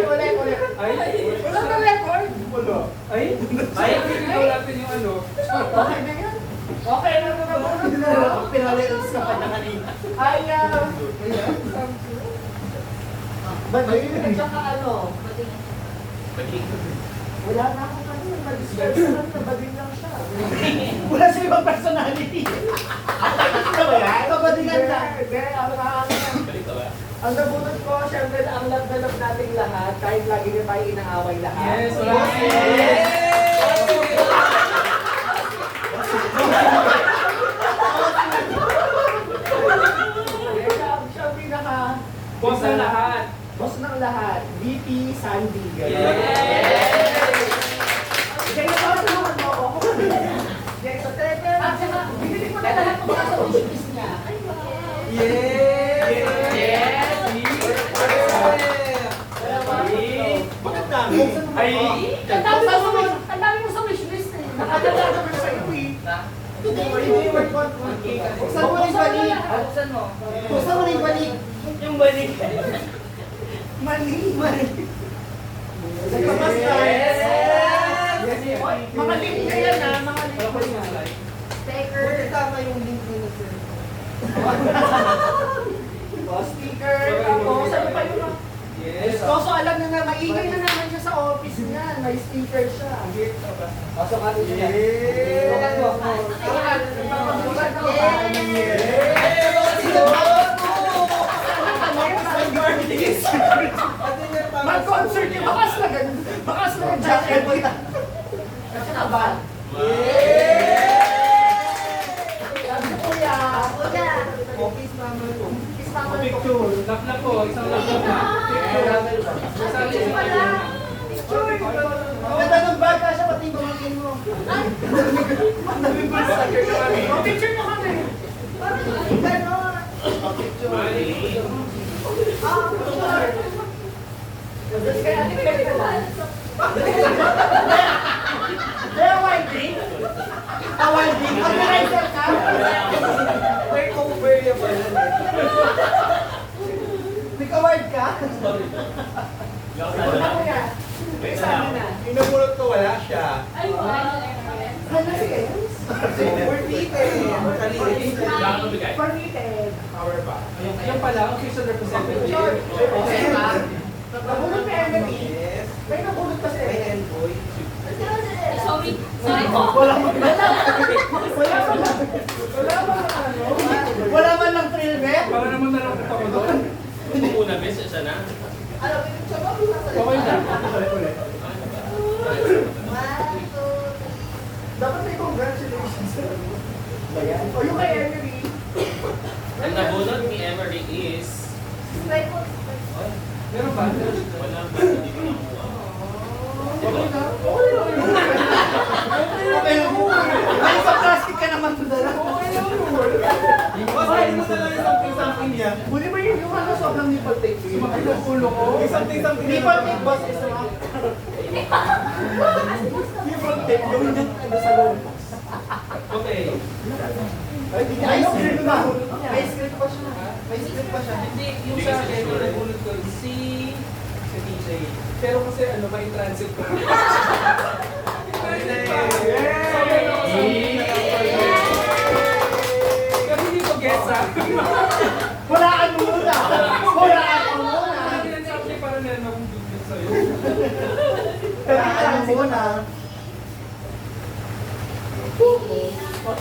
ulit. Ay, Wala na record. wala. Ay, ikaw natin yung ano. Okay na yan. Okay na naman. Pinalails ka pa na kanina. Ay, ba't tsaka ano? Wala na akong ano, mag-discuss lang na bading lang siya. Wala siya ibang personality. Ano ba yan? Kabadingan ka. Hindi, ang nabunod ko, syempre, ang love nating lahat, kahit lagi na tayo inaaway lahat. Yes, wala. Siya ang pinaka... Boss ng lahat. Boss ng lahat. VP Sandy. Kaya pa naman mo ako. Kaya sa telegram. At saka, binili ko na lahat ng mga sa wishlist niya. Ay, wow. Bakit dami? Ay, Ang dami mo sa wishlist eh. Nakadala ka sa iyo eh. Buksan mo rin balik. Buksan mo. Buksan mo rin balik. Yung balik. Mali. Nagkamas ka. Mga link na yan ha. Mga link na yan. Sticker. Buti tama yung link nila sir. Sticker. Tapos ano pa yung mga... yes. So alam na na, maingay na naman siya sa office niya. May sticker siya. Pasok ka rin siya. Sukat mo. Nagpapagsukat ako. Mag-concert yung bakas na ganun. Bakas na yung jacket. Kasi kabal. Sabi ko kuya. Office naman ito. Picture. Lap po. Isang lap na. Ang ganda ng bag siya pati yung pamangkin mo. Ang daming bulsa. Picture mo kami. Ganon. Picture. Kaya ate pwede ka ba? Kaya winding? Winding? Organizer ka? Take over yung pala. Nag-award ka? Wala ko yan. Kasama na. Inamulot ko, wala siya. Ay, ano si Ems? Permitted. Power ba? Yan pala, official representative. Okay ba? Nabulot ni Emily. Yes. May nabulot kasi. Envoy. Sorry po. Wala man lang. Wala ba lang? Wala ba lang ano? Wala man lang thrill, bet? Para naman nalapit ako doon. Una, beses, isa na. Ano, pinagsawa ko na sa Okay na. Dapat may congratulations. Bayan. O yung kay Emily. Ang nabunod ni Emery is... Meron ba? Wala pa, hindi ko nakuha. Okay na. Okay lang mo. Ay, sa plastic ka naman to dala. Bakit mo talaga yung something niya? Huli ba yung ano sobrang nipple tape? Sumakit ang ulo ko. Something Hindi pa take boss is mga... Yung tape, yung yung ano sa loob. Okay. May script pa. May script pa siya. May script pa siya. Hindi, yung sa akin, yung nabunod ko, si DJ. Pero kasi ano, may transit ko. Kasi hindi ko guess ha. Walaan mo muna. Walaan mo muna. Hindi yan sa akin, parang meron akong bigyan sa'yo. Walaan mo muna.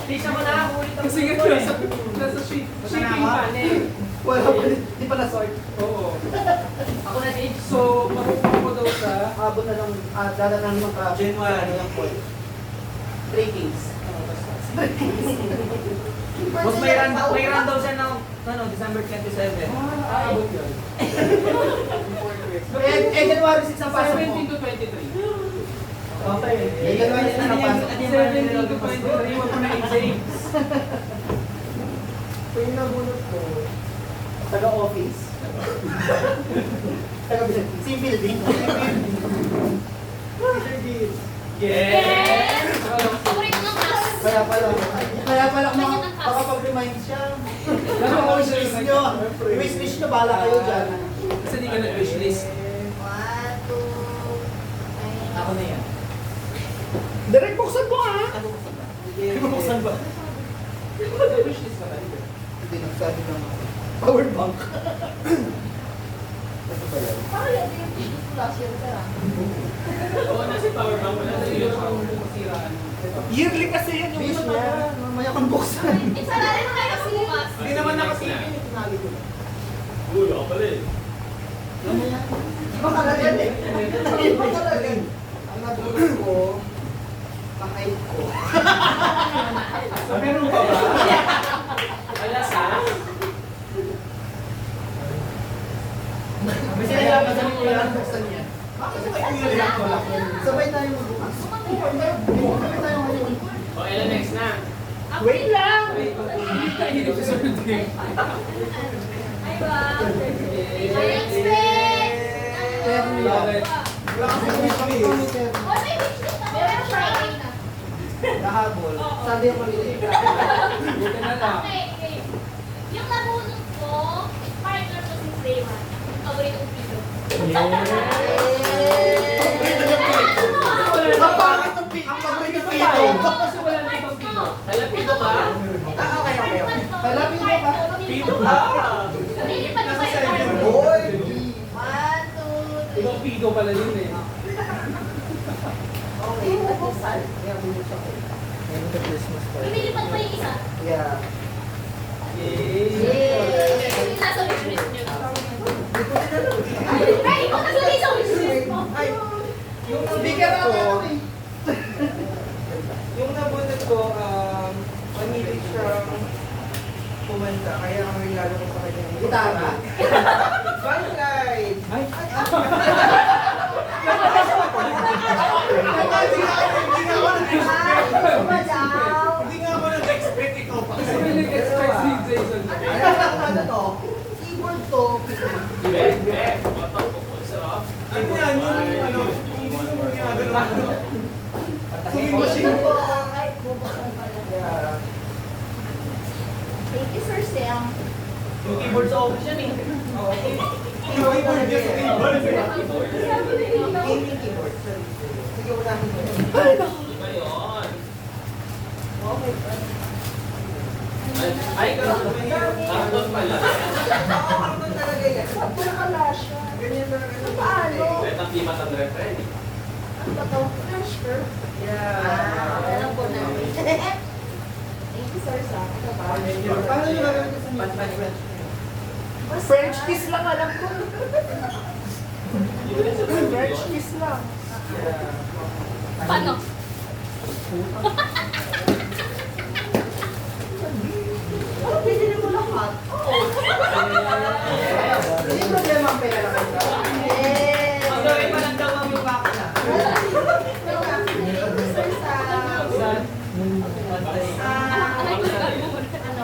Tisa mo na, ulit ang Kasi nga nasa shipping pa eh. Wala pa. Di pa na-sort. Oo. Ako na din. So, makukuha ko daw sa... Abot na lang. Dadanan mo ka. January ang point. 3 days. Boss, may run daw siya ng December 27. Aabot yun. January 6 ang pasok mo. 17 to 23. Okay. January 6 ang pasok. 17 to 23, wag mo na i-change. So yung nabunot ko, Taga-office. Same building. Yes! Favorite ng class. Kaya pala makapag-remind siya. Ano ang wishlist nyo? Wishlist nyo, bahala kayo dyan. Kasi di ka nag-wishlist. Ako na yan. Direct buksan mo ah. Buksan ba? Wish list ka tayo. Hindi nagsabi ng power bank. Ito ba yan? Parang yan yung plus year ka. Oo, nasa power bank wala sa iyo. Yearly kasi yan yung Fish isa niya. Mamaya kang buksan. Hindi naman nakasilip. Tinali ko na. Wala ka pala eh. Mamaya. Iba talaga eh. Iba talaga. Ang nabulot ko, kahit ko. Meron pa ba? Wala sa? May sinalaman sa mga lang. Buksan niya. Sabay tayo magbukas. Sabay tayo ngayon. O, ilan next na? Wait lang! Kahirap sa survey. Bakit? Wala kasi kami kami. Nahabol. Sabi ako nila. Buti na lang. Yung nabunod ko, partner ko si Freeman. Paborito kong pito. Ang pangit ng pito. Ang pangit ng pito. Kasi wala na ibang pino. Halapito ka? Okay. Halapin mo ba? Pito ka? Nilipat ko yung partner. Hoy! 1, 2, 3. Ibang pino pala yun eh. Okay. Yeah, binuksan ko. Ngayon the Christmas party. Nilipat pa yung isa. Yeah. Yung nasa wish list niyo. Ay, ikaw naglagay sa wish list mo. Ay, yung Bigyan nabunod ko, natin. yung nabunod ko, manilig siyang kumanta, kaya ang regalo ko sa kanya. Gitara. Spotlight! Ay! Hindi nga ako nag-expect ikaw pa. Kasi may nag-expect si Jason. Ano to? Keyboard to. Bek, bek. Otak ko po. Sarap. Ano yan? Yung ano? Hindi mo ginagano. Swimming machine po. Ay, bubuksan pala. Yeah. Thank you, Sir Sam. Yung keyboard sa office yan eh. Yung keyboard niya sa keyboard. Gaming keyboard. Sige, unahin mo. Iba yun. Okay. Ay, karton pala. Ano talaga yan? Wala siya. Ganyan talaga siya. Paano? Betang di matag-refer. Ano ba to? Flash curve? Yeah. Alam ko na. Thank you, Sir Sam. Ito ba? Paano yung gagawin ko sa music? French kiss lang alam ko. French kiss lang. Paano? Oh, pinili mo lahat. Hindi problema ang pera lang ito. Ang gawin pa lang daw ang yung baka na. Sir Sam. Saan? Ano,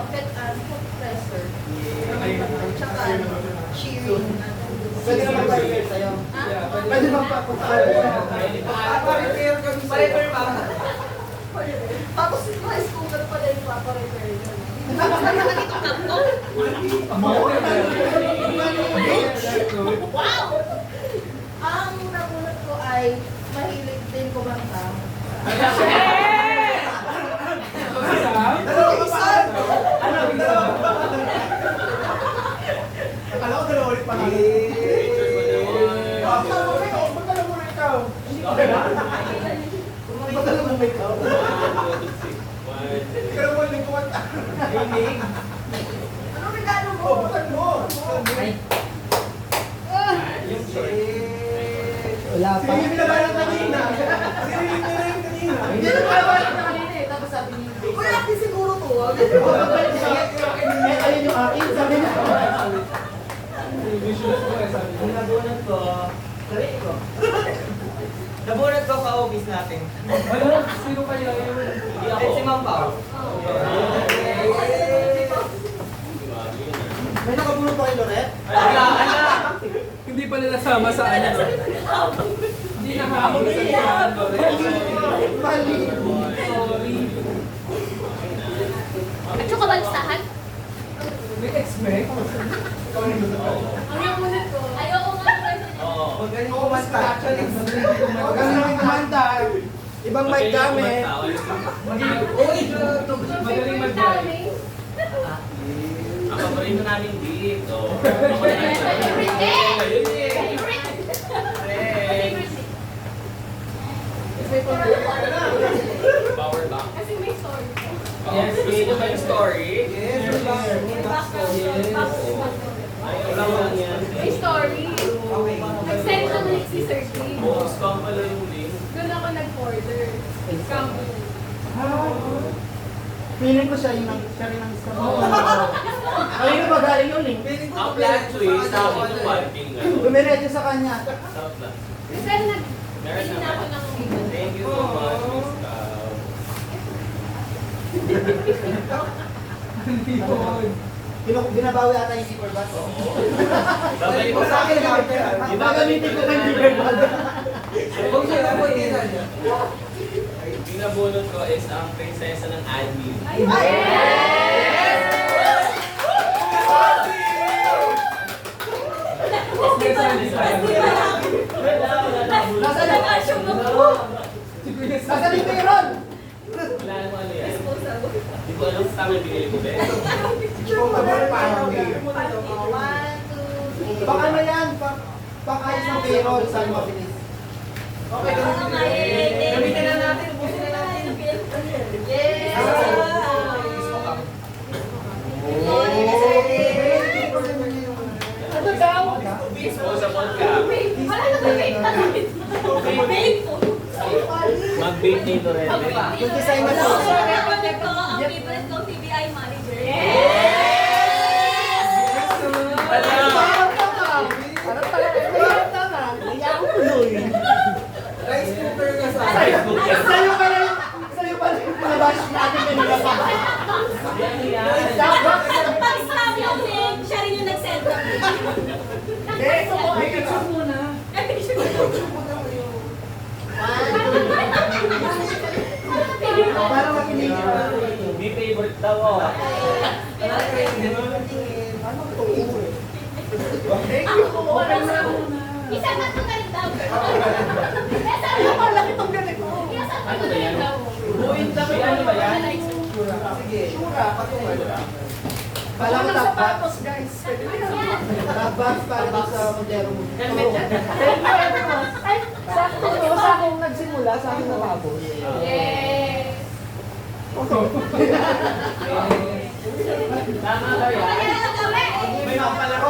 foot pressure. Tsaka ano, cheering. Pwede naman pa-repair sa'yo. Yeah, Pwede naman pa-repair sa'yo. Pa-repair kami sa'yo. Pa-repair pa. Tapos yung scooter pala yung papa-repair yun. Wow! Ang nagulat ko ay mahilig din kumanta. Akala ko dalawa ulit pa lang. Picture ko naman. Magdala mo na ikaw. Magdala mo na ikaw. Pero mo yung kumanta. Anong regalo mo? Buksan mo. Ay, Wala pa. Sige, binabayan kanina. Sige, binabayan kanina. Hindi na pala na kanina eh. Tapos sabi niya, wala akin siguro to. Ayun yung akin. Sabi niya. Visuals ko eh, sabi ko. ang nabunod ko, sarili ko. Nabunod ko ka-office natin. Wala, sino kaya yun? Eh, si Ma'am Pao. May nakabulot pa kay Loret? Ala, ala! Hindi pa nila sama sa ano. Hindi na maabot sa saan, Loren. Mali. Sorry. Medyo kabalsahan. May expect? Ang namunod ko. Ayoko nga. Oo. Magaling kumanta. Huwag kang namin kumanta. Ibang mic gamit. Magaling mag-drive. Ang paborito namin dito. Power back. Kasi may story. Yes, gusto mo ba yung story? Yes, may backstory. Ay, wala lang yan. May story. Okay. Nag-send ng link si Sir Kim. Oo, scam pala yung link. Doon ako nag-order. Scam mo. Feeling ko siya yung siya rin ang isa mo. Kanino ba galing yung link? Feeling ko Ang pala plot twist, ako yung parking gano'n. Dumiretso sa kanya. South lang. Kasi Meron nag-bili na ako naman. ng Thank you so much, Miss Cow. Binabawi ata yung zipper bag. Babalik ko Sa akin gamit yan. Gagamitin ko yung zipper bag. Huwag siya lang po itinan niya. Binabunot ko is ang prinsesa ng admin. Nasaan yung payroll? Wala namang ano yan. Hindi ko alam sa tama yung binili ko, be. Baka na yan, pang-ayos ng payroll, saan mabilis. Okay, Gamitin na natin, ubusin na natin. Ano daw? Disposable ka. Wala na ba fake na gamit? Fake po. Mag-bake nito rin. Yung design na to. Ito ang favorite kong TBI manager. Parang tanga. Naiyak ko tuloy. rice cooker ka sa Sa'yo pala yung pinabash natin kanina pa. Pag sabi ako din, siya rin yung nag-send ng May picture muna. Parang makinig. Hindi favorite daw, oh. Isa na ito na rin daw. Isa na ito lang itong ganito. Isa na ito na rin daw. Buuin kami, ano ba yan? Sige. Sura, patungan. Kala ko Walang top box. sapatos, guys. Yan. Top box para doon sa Montero mo. Helmet yan. Ay, Sa akong nagsimula, sa akin nababo. yes. Tama ba yan? Kaya na kami. May mapala ko.